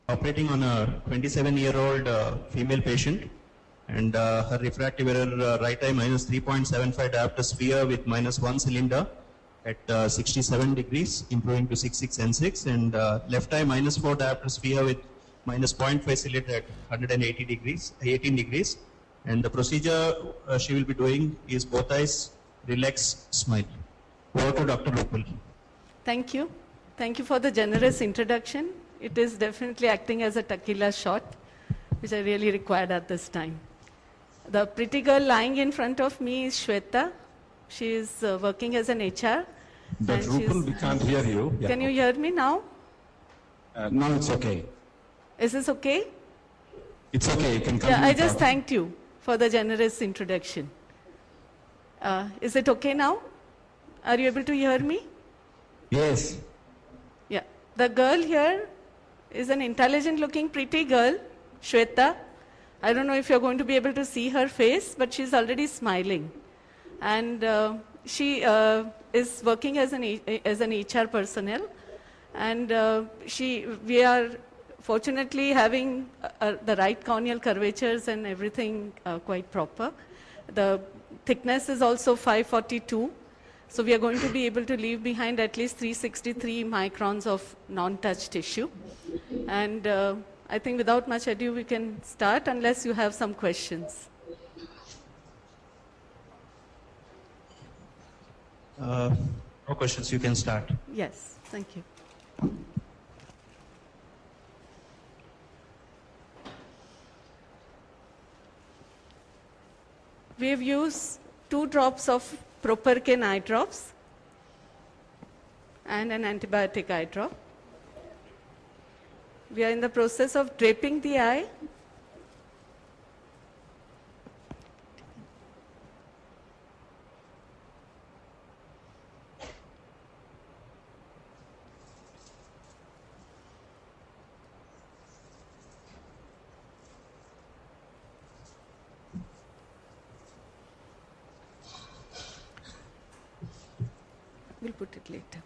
Operating on a 27-year-old female patient, and her refractive error right eye minus 3.75 diopter sphere with minus 1 cylinder at 67 degrees, improving to 66 N6, and left eye minus 4 diopter sphere with minus 0.5 cylinder at 180 degrees, 18 degrees. And the procedure she will be doing is both eyes, relax, smile. Over to Dr. Rupal. Thank you. Thank you for the generous introduction. It is definitely acting as a tequila shot, which I really required at this time. The pretty girl lying in front of me is Shweta. She is working as an HR. Dr. Rupal, we can't hear you. Yeah. Can you hear me now? Now it's okay. Is this okay? It's okay. You can continue. Yeah, I just thanked you for the generous introduction. Is it okay now? Are you able to hear me? Yes. Yeah. The girl here is an intelligent looking pretty girl, Shweta. I don't know if you're going to be able to see her face, but she's already smiling. And she is working as an HR personnel. And we are fortunately having the right corneal curvatures and everything quite proper. The thickness is also 542. So we are going to be able to leave behind at least 363 microns of non-touch tissue. And I think without much ado, we can start unless you have some questions. No questions, you can start. Yes, thank you. We have used 2 drops of Propercan eye drops and an antibiotic eye drop. We are in the process of draping the eye. We'll put it later,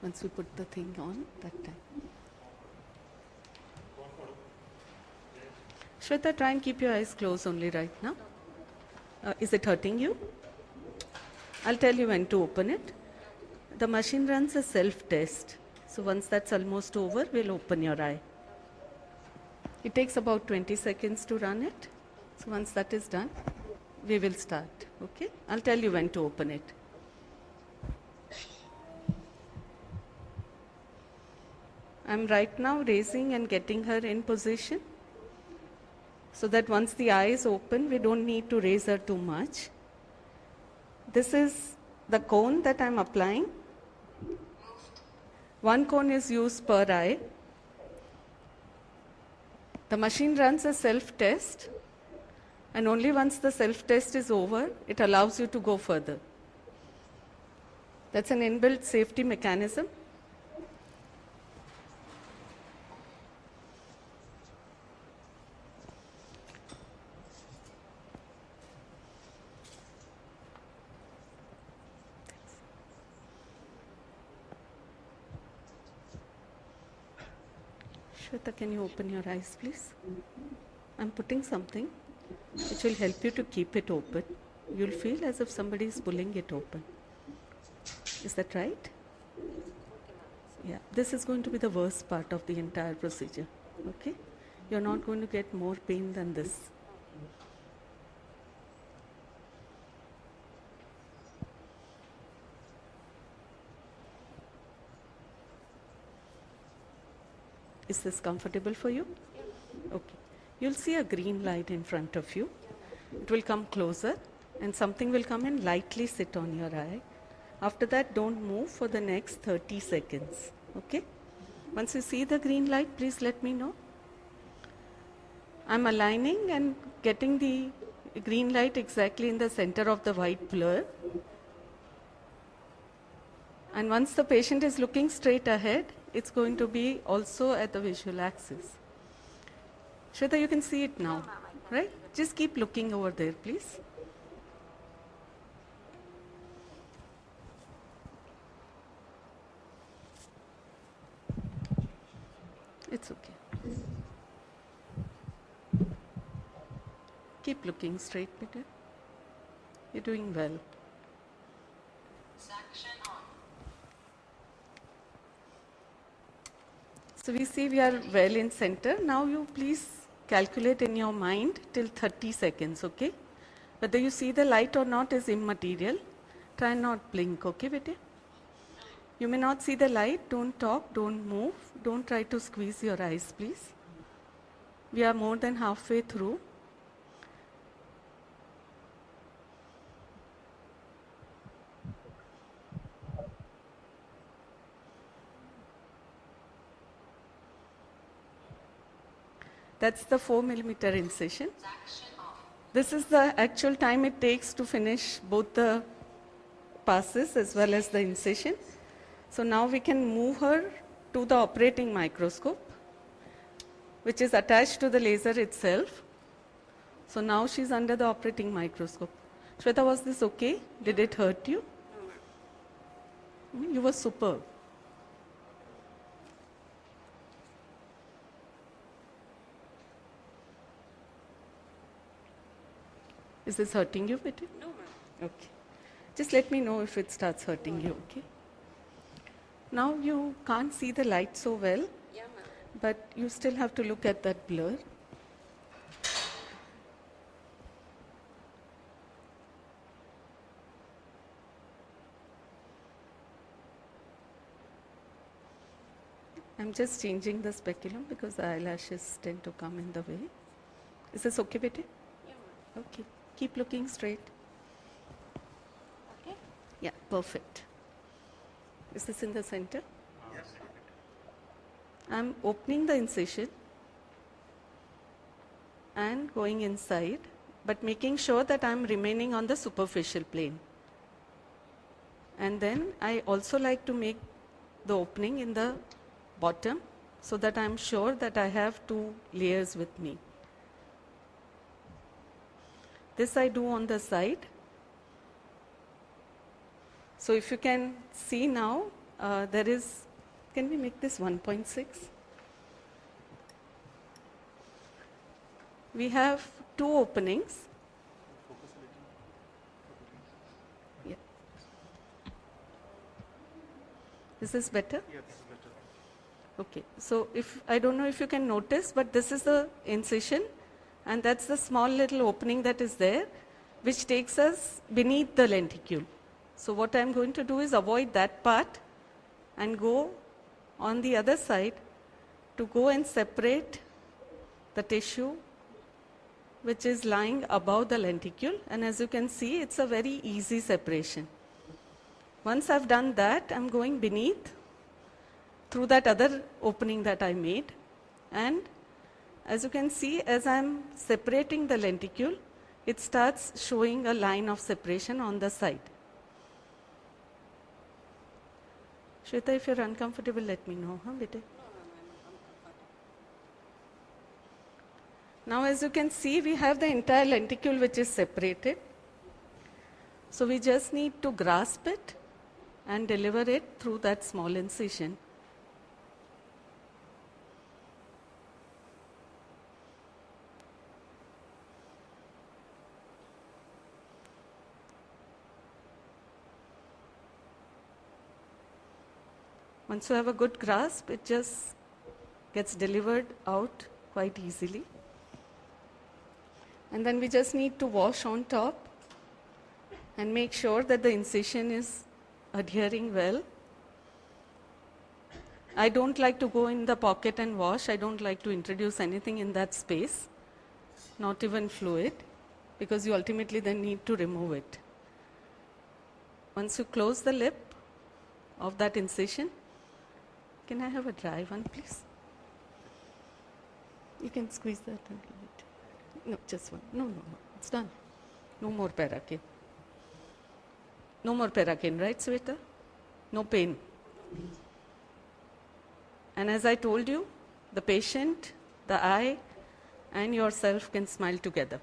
once we put the thing on that time. Shweta, try and keep your eyes closed only right now. Is it hurting you? I'll tell you when to open it. The machine runs a self-test. So once that's almost over, we'll open your eye. It takes about 20 seconds to run it. So once that is done, we will start. Okay? I'll tell you when to open it. I'm right now raising and getting her in position so that once the eye is open, we don't need to raise her too much. This is the cone that I'm applying. 1 cone is used per eye. The machine runs a self-test, and only once the self-test is over, it allows you to go further. That's an inbuilt safety mechanism. Shweta, can you open your eyes, please? I'm putting something which will help you to keep it open. You'll feel as if somebody is pulling it open. Is that right? Yeah, this is going to be the worst part of the entire procedure. Okay? You're not going to get more pain than this. Is this comfortable for you? Okay. You'll see a green light in front of you. It will come closer and something will come and lightly sit on your eye. After that, don't move for the next 30 seconds. Okay? Once you see the green light, please let me know. I'm aligning and getting the green light exactly in the center of the white blur. And once the patient is looking straight ahead, it's going to be also at the visual axis. Shweta, you can see it now, right? Just keep looking over there, please. It's okay. Keep looking straight, Peter. You're doing well. So we see we are well in center. Now you please calculate in your mind till 30 seconds, okay? Whether you see the light or not is immaterial. Try not blink, okay, Vijay? You may not see the light, don't talk, don't move, don't try to squeeze your eyes, please. We are more than halfway through. That's the 4 millimeter incision. This is the actual time it takes to finish both the passes as well as the incision. So now we can move her to the operating microscope, which is attached to the laser itself. So now she's under the operating microscope. Shweta, was this okay? Did it hurt you? You were superb. Is this hurting you, Betty? No, ma'am. Okay. Just let me know if it starts hurting you, okay? Now you can't see the light so well, Yeah, ma'am. but you still have to look at that blur. I'm just changing the speculum because the eyelashes tend to come in the way. Is this okay, Betty? Yeah, ma'am. Okay. Keep looking straight. Okay. Yeah, perfect. Is this in the center? Yes. I'm opening the incision and going inside, but making sure that I'm remaining on the superficial plane. And then I also like to make the opening in the bottom so that I'm sure that I have 2 layers with me. This I do on the side. So if you can see now, there is, can we make this 1.6? We have 2 openings. Yeah. Is this better? Yeah, this is better. Okay. So if, I don't know if you can notice, but this is the incision, and that's the small little opening that is there, which takes us beneath the lenticule. So what I'm going to do is avoid that part and go on the other side to go and separate the tissue which is lying above the lenticule. And as you can see, it's a very easy separation. Once I've done that, I'm going beneath through that other opening that I made. And as you can see, as I'm separating the lenticule, it starts showing a line of separation on the side. Shweta, if you're uncomfortable, let me know, huh, Bete? No, ma'am, I'm comfortable. Now, as you can see, we have the entire lenticule which is separated. So we just need to grasp it and deliver it through that small incision. Once you have a good grasp, it just gets delivered out quite easily. And then we just need to wash on top and make sure that the incision is adhering well. I don't like to go in the pocket and wash. I don't like to introduce anything in that space, not even fluid, because you ultimately then need to remove it. Once you close the lip of that incision, can I have a dry one, please? You can squeeze that a little bit. No, just one. No, it's done. No more Paracaine. No more Paracaine, right, Sweta? No pain. And as I told you, the patient, the eye, and yourself can smile together.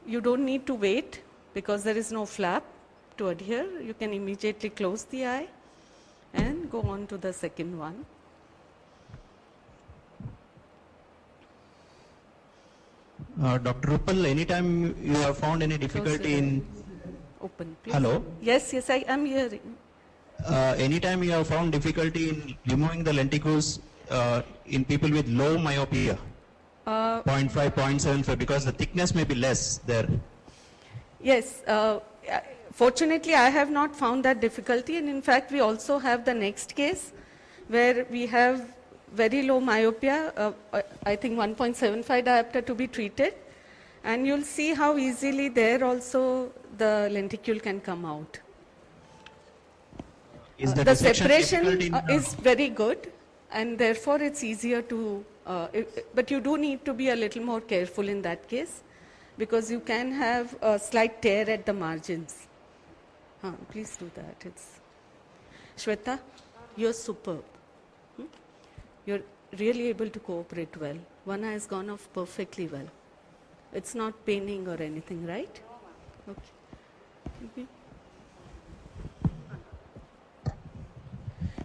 You don't need to wait because there is no flap to adhere. You can immediately close the eye and go on to the second one. Dr. Rupal, anytime you have found any difficulty in, Open, please. hello? Yes, yes, I am hearing. Anytime you have found difficulty in removing the lenticles in people with low myopia, Uh, 0.5, 0.75, because the thickness may be less there. Yes, fortunately I have not found that difficulty, and in fact we also have the next case where we have very low myopia, I think 1.75 diopter to be treated, and you'll see how easily there also the lenticule can come out. Is the The dissection separation difficult in, is very good, and therefore it's easier to, but you do need to be a little more careful in that case, because you can have a slight tear at the margins. Please do that. It's Shweta, you're superb. You're really able to cooperate well. One eye has gone off perfectly well. It's not paining or anything, right? Okay. Okay.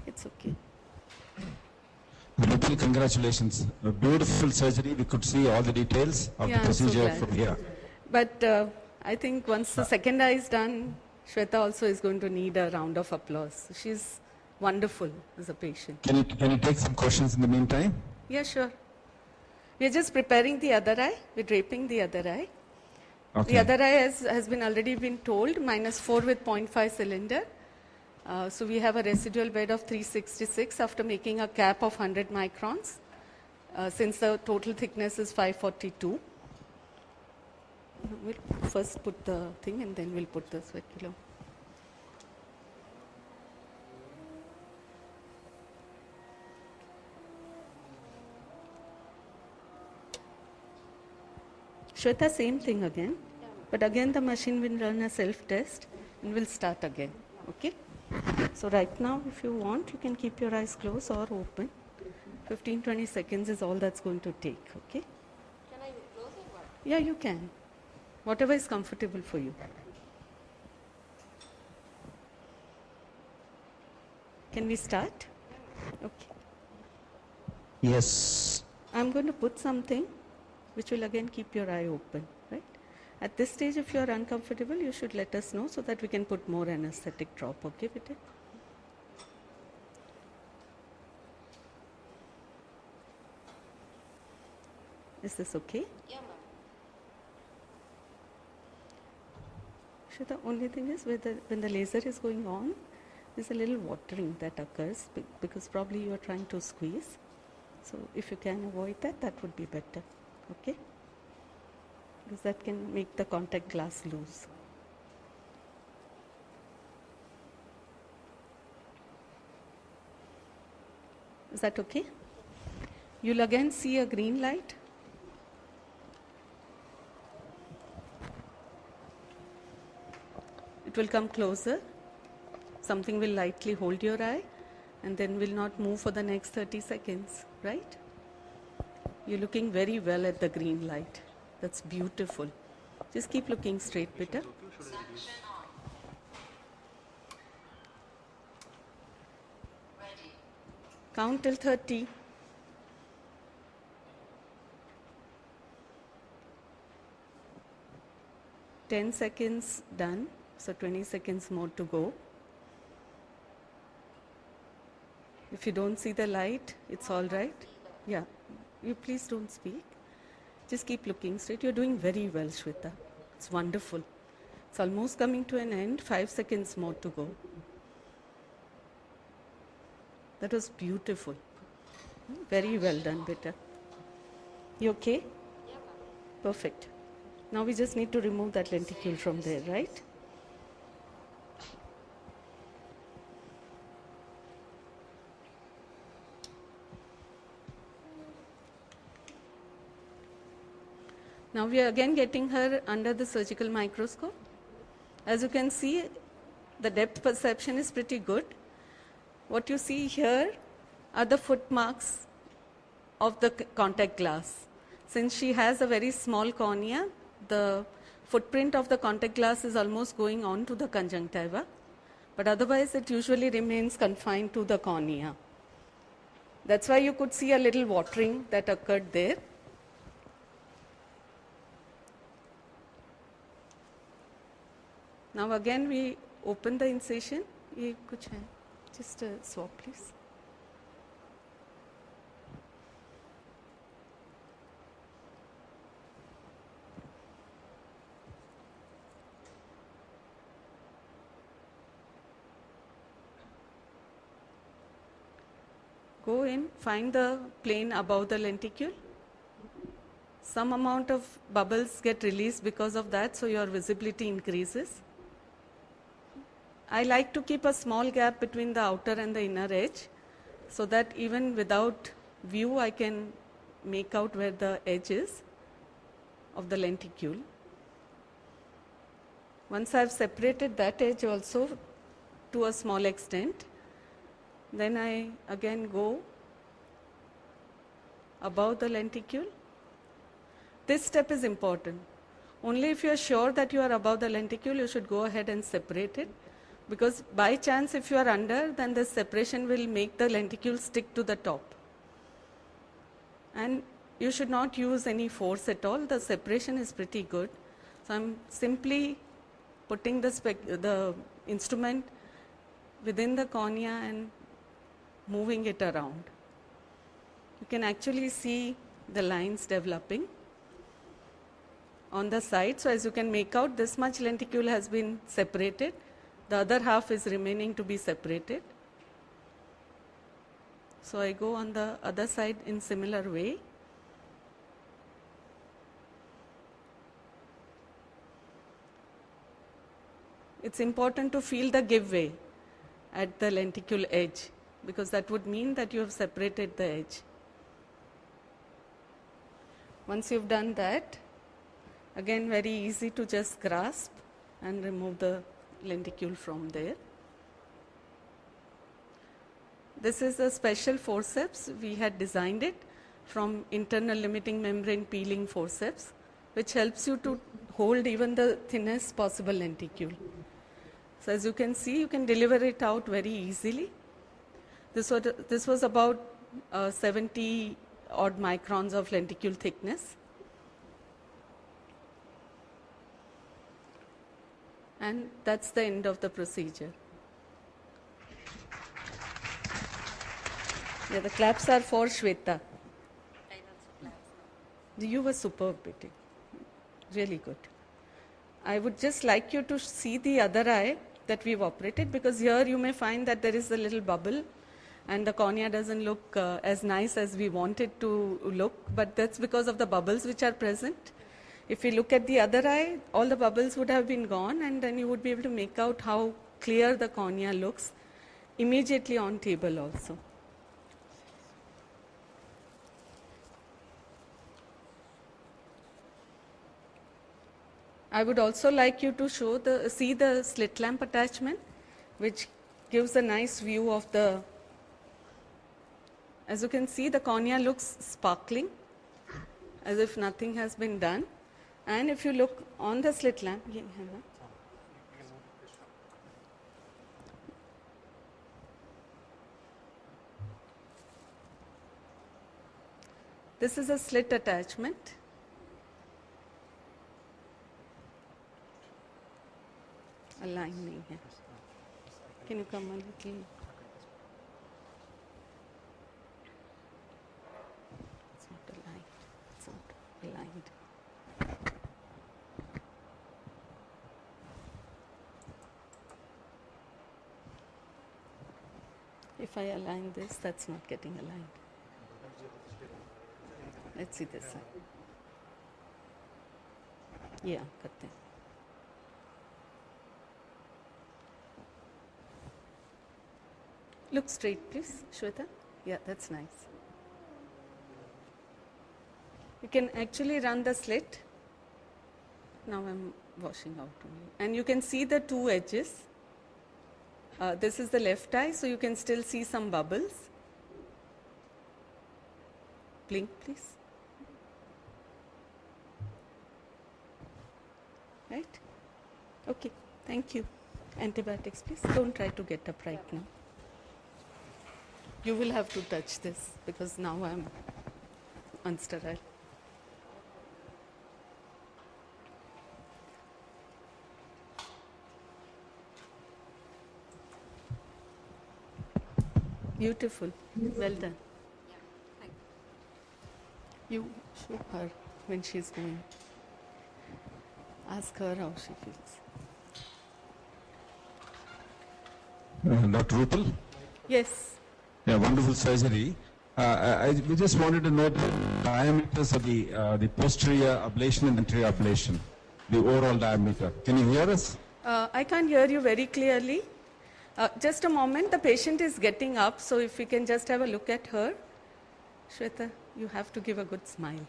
It's okay. Rupal, congratulations. A beautiful surgery. We could see all the details of Yeah, the I'm so procedure glad. from here. But I think once the second eye is done, Shweta also is going to need a round of applause. She's wonderful as a patient. Can you take some questions in the meantime? Yeah, sure. We're just preparing the other eye. We're draping the other eye. Okay. The other eye has been already been told, -4 with 0.5 cylinder. So we have a residual bed of 366 after making a cap of 100 microns, since the total thickness is 542. We'll first put the thing and then we'll put the speculum. Shweta, same thing again, but again the machine will run a self-test and will start again, okay? So right now, if you want, you can keep your eyes closed or open. 15-20 seconds is all that's going to take, okay? Can I close it? What? Yeah, you can. Whatever is comfortable for you. Can we start? Okay. Yes. I'm going to put something which will again keep your eye open, right? At this stage, if you are uncomfortable, you should let us know so that we can put more anesthetic drop, okay, Vijay? Is this okay? Yeah, ma'am. So the only thing is when the laser is going on, there's a little watering that occurs because probably you are trying to squeeze. So if you can avoid that, that would be better, okay? Because that can make the contact glass loose. Is that okay? You'll again see a green light. It will come closer. Something will lightly hold your eye and then will not move for the next 30 seconds, right? You're looking very well at the green light. That's beautiful. Just keep looking straight, Peter. Count till 30. Ten seconds done, so 20 seconds more to go. If you don't see the light, it's all right. Yeah, you please don't speak. Just keep looking straight. You're doing very well, Shweta. It's wonderful. It's almost coming to an end. 5 seconds more to go. That was beautiful. Very well done, Beta. You okay? Yeah, ma'am. Perfect. Now we just need to remove that lenticule from there, right? Now we are again getting her under the surgical microscope. As you can see, the depth perception is pretty good. What you see here are the footmarks of the contact glass. Since she has a very small cornea, the footprint of the contact glass is almost going on to the conjunctiva, but otherwise it usually remains confined to the cornea. That's why you could see a little watering that occurred there. Now again we open the incision. ये कुछ है. Just a swab, please. Go in, find the plane above the lenticule. Some amount of bubbles get released because of that, so your visibility increases. I like to keep a small gap between the outer and the inner edge, so that even without view I can make out where the edge is of the lenticule. Once I have separated that edge also to a small extent, then I again go above the lenticule. This step is important. Only if you are sure that you are above the lenticule, you should go ahead and separate it. Because by chance, if you are under, then the separation will make the lenticule stick to the top. And you should not use any force at all. The separation is pretty good. So I'm simply putting the instrument within the cornea and moving it around. You can actually see the lines developing on the side. So as you can make out, this much lenticule has been separated. The other half is remaining to be separated. So I go on the other side in similar way. It's important to feel the give way at the lenticule edge, because that would mean that you have separated the edge. Once you've done that, again very easy to just grasp and remove the lenticule from there. This is a special forceps. We had designed it from internal limiting membrane peeling forceps, which helps you to hold even the thinnest possible lenticule. So as you can see, you can deliver it out very easily. This was about 70 odd microns of lenticule thickness. And that's the end of the procedure. Yeah, the claps are for Shweta. You were superb, Betty. Really good. I would just like you to see the other eye that we've operated, because here you may find that there is a little bubble and the cornea doesn't look as nice as we want it to look, but that's because of the bubbles which are present. If we look at the other eye, all the bubbles would have been gone, and then you would be able to make out how clear the cornea looks immediately on table also. I would also like you to see the slit lamp attachment, which gives a nice view of the, as you can see, the cornea looks sparkling, as if nothing has been done. And if you look on the slit lamp, this is a slit attachment. A line nahi hai. Can you come a little? It's not a line. It's not aligned. If I align this, that's not getting aligned. Let's see this side. Yeah, karte hain. Look straight, please, Shweta. Yeah, that's nice. You can actually run the slit. Now I'm washing out only. And you can see the two edges. This is the left eye, so you can still see some bubbles. Blink, please. Right? Okay, thank you. Antibiotics, please. Don't try to get up right now. You will have to touch this because now I'm unsterile. Beautiful. Well done. Yeah, thank you. You show her when she's going. Ask her how she feels. Dr. Rupal? Yes. Yeah, wonderful surgery. We just wanted to know the diameters of the posterior ablation and anterior ablation, the overall diameter. Can you hear us? I can't hear you very clearly. Just a moment, the patient is getting up, so if we can just have a look at her. Shweta, you have to give a good smile.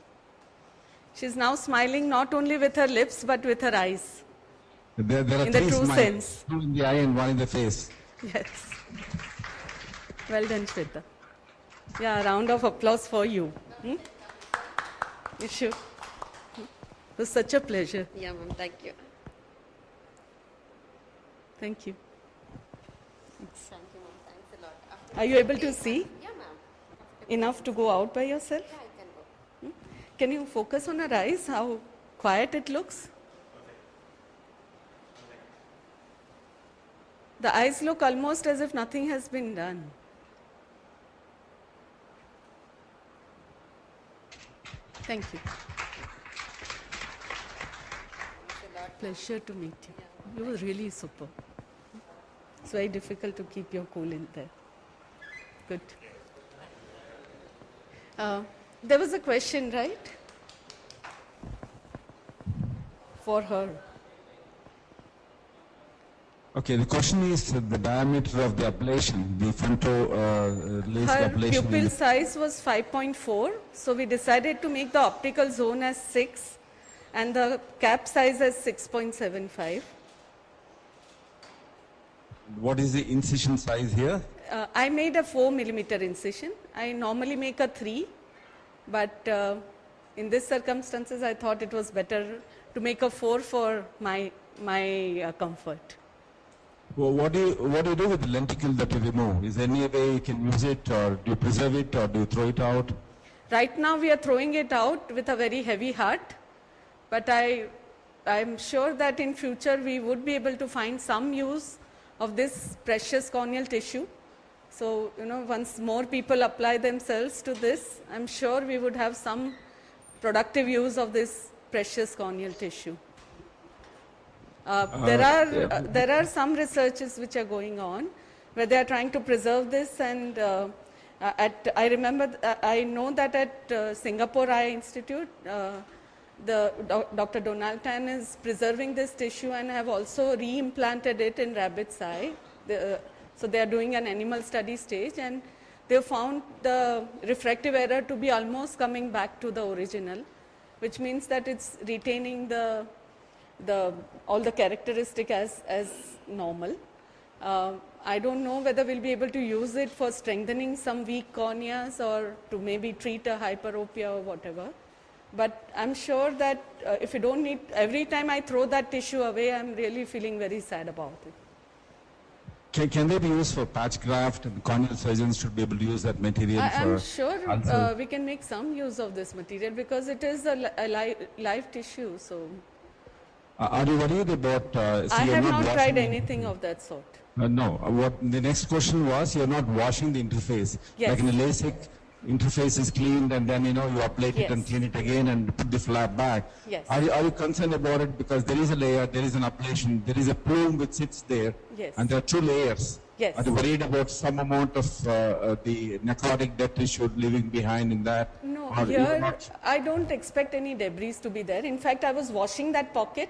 She's now smiling not only with her lips, but with her eyes. There are In the three true smiles, sense. two in the eye and one in the face. Yes. Well done, Shweta. Yeah, a round of applause for you. Ishu. It was such a pleasure. Yeah, ma'am, thank you. Thank you. Thank you, ma'am. Thanks a lot. After Are you able to see yeah, ma'am. enough to go out by yourself? Yeah, I can go. Can you focus on her eyes, how quiet it looks? The eyes look almost as if nothing has been done. Thank you. Pleasure to meet you. You were really super. It's very difficult to keep your cool in there. Good. There was a question, right? For her. Okay, the question is the diameter of the ablation, the fronto-laser Her ablation. pupil size was 5.4, so we decided to make the optical zone as 6 and the cap size as 6.75. What is the incision size here? I made a 4 millimeter incision. I normally make a 3, but in this circumstances I thought it was better to make a 4 for my comfort. Well, what do you do with the lenticle that you remove? Is there any way you can use it, or do you preserve it, or do you throw it out? Right now we are throwing it out with a very heavy heart, but I'm sure that in future we would be able to find some use of this precious corneal tissue. So, once more people apply themselves to this, I'm sure we would have some productive use of this precious corneal tissue. There are some researches which are going on where they are trying to preserve this, and I know that at Singapore Eye Institute, Dr. Donald Tan is preserving this tissue and have also re-implanted it in rabbit's eye. So they are doing an animal study stage, and they found the refractive error to be almost coming back to the original, which means that it's retaining all the characteristic as normal. I don't know whether we'll be able to use it for strengthening some weak corneas or to maybe treat a hyperopia or whatever. But I'm sure that if you don't need, every time I throw that tissue away, I'm really feeling very sad about it. Can they be used for patch graft, and corneal surgeons should be able to use that material I'm for sure we can make some use of this material because it is a live tissue. So are you worried about... I have not tried anything of that sort. No. What the next question was, you're not washing the interface. Yes. Like in a LASIK, interface is cleaned and then, you ablate it and clean it again and put the flap back. Yes. Are you concerned about it because there is a layer, there is an ablation, there is a plume which sits there, Yes. and there are 2 layers. Yes. Are you worried about some amount of the necrotic dead tissue leaving behind in that? No, Or you're here not- I don't expect any debris to be there. In fact, I was washing that pocket,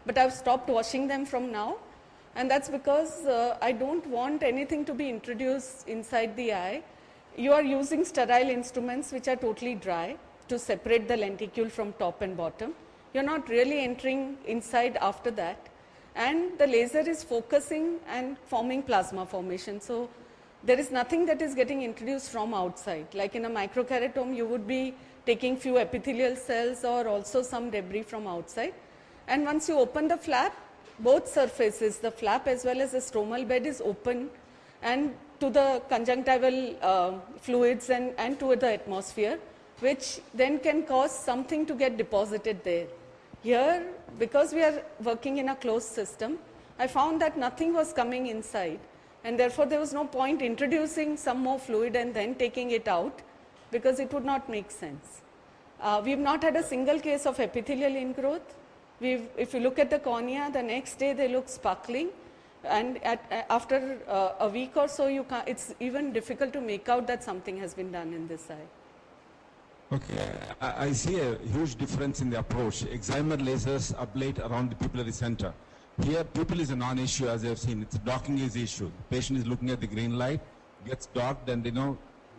but I've stopped washing them from now. And that's because I don't want anything to be introduced inside the eye. You are using sterile instruments which are totally dry to separate the lenticule from top and bottom. You're not really entering inside after that. And the laser is focusing and forming plasma formation. So there is nothing that is getting introduced from outside. Like in a microkeratome, you would be taking few epithelial cells or also some debris from outside. And once you open the flap, both surfaces, the flap as well as the stromal bed is open, and to the conjunctival fluids and to the atmosphere, which then can cause something to get deposited there. Here, because we are working in a closed system, I found that nothing was coming inside. and therefore there was no point introducing some more fluid and then taking it out, because it would not make sense. We've not had a single case of epithelial ingrowth. If you look at the cornea, the next day they look sparkling, and after a week or so, it's even difficult to make out that something has been done in this eye. Okay, I see a huge difference in the approach. Excimer lasers ablate around the pupillary center. Here, pupil is a non-issue, as you have seen. It's docking is the issue. The patient is looking at the green light, gets docked, and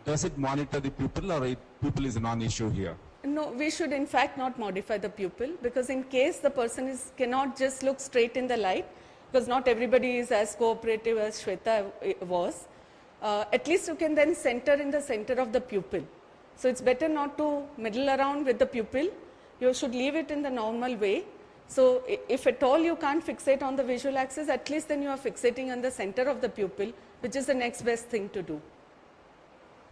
does it monitor the pupil, or pupil is a non-issue here? No, we should in fact not modify the pupil, because in case the person cannot just look straight in the light, because not everybody is as cooperative as Shweta was, at least you can then center in the center of the pupil. So it's better not to middle around with the pupil. You should leave it in the normal way. So if at all you can't fixate on the visual axis, at least then you are fixating on the center of the pupil, which is the next best thing to do.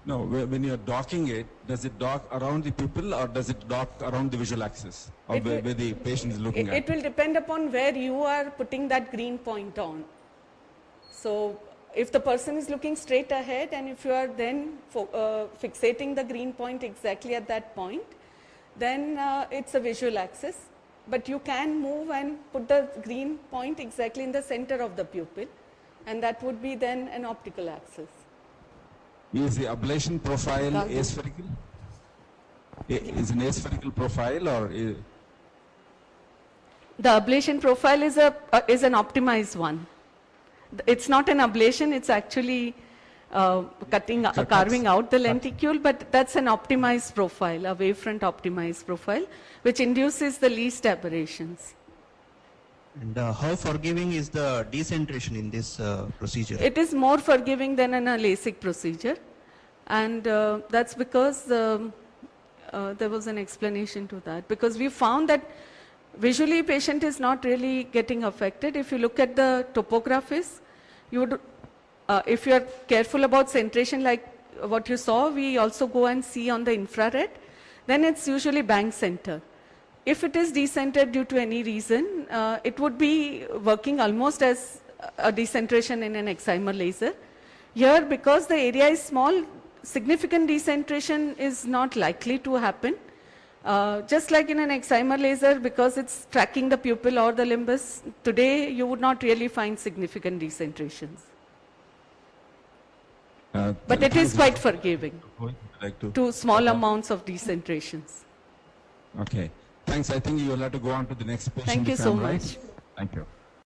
No, when you're docking it, does it dock around the pupil, or does it dock around the visual axis, or where the patient is looking at? It will depend upon where you are putting that green point on. So if the person is looking straight ahead, and if you are then fixating the green point exactly at that point, then it's a visual axis. But you can move and put the green point exactly in the center of the pupil, and that would be then an optical axis. Is the ablation profile aspherical? Is an aspherical profile, or the ablation profile is an optimized one. It's not an ablation; it's actually carving out the lenticule, but that's an optimized profile, a wavefront optimized profile, which induces the least aberrations. And how forgiving is the decentration in this procedure? It is more forgiving than in a LASIK procedure, and that's because there was an explanation to that. Because we found that visually patient is not really getting affected. If you look at the topographies, you would, if you are careful about centration like what you saw, we also go and see on the infrared, then it's usually bang center. If it is decentered due to any reason, it would be working almost as a decentration in an excimer laser. Here, because the area is small, significant decentration is not likely to happen. Just like in an excimer laser, because it's tracking the pupil or the limbus, today you would not really find significant decentrations. But it is quite forgiving to small amounts of decentrations. Okay. Thanks. I think you will have to go on to the next patient. Thank you if so I'm right. much. Thank you.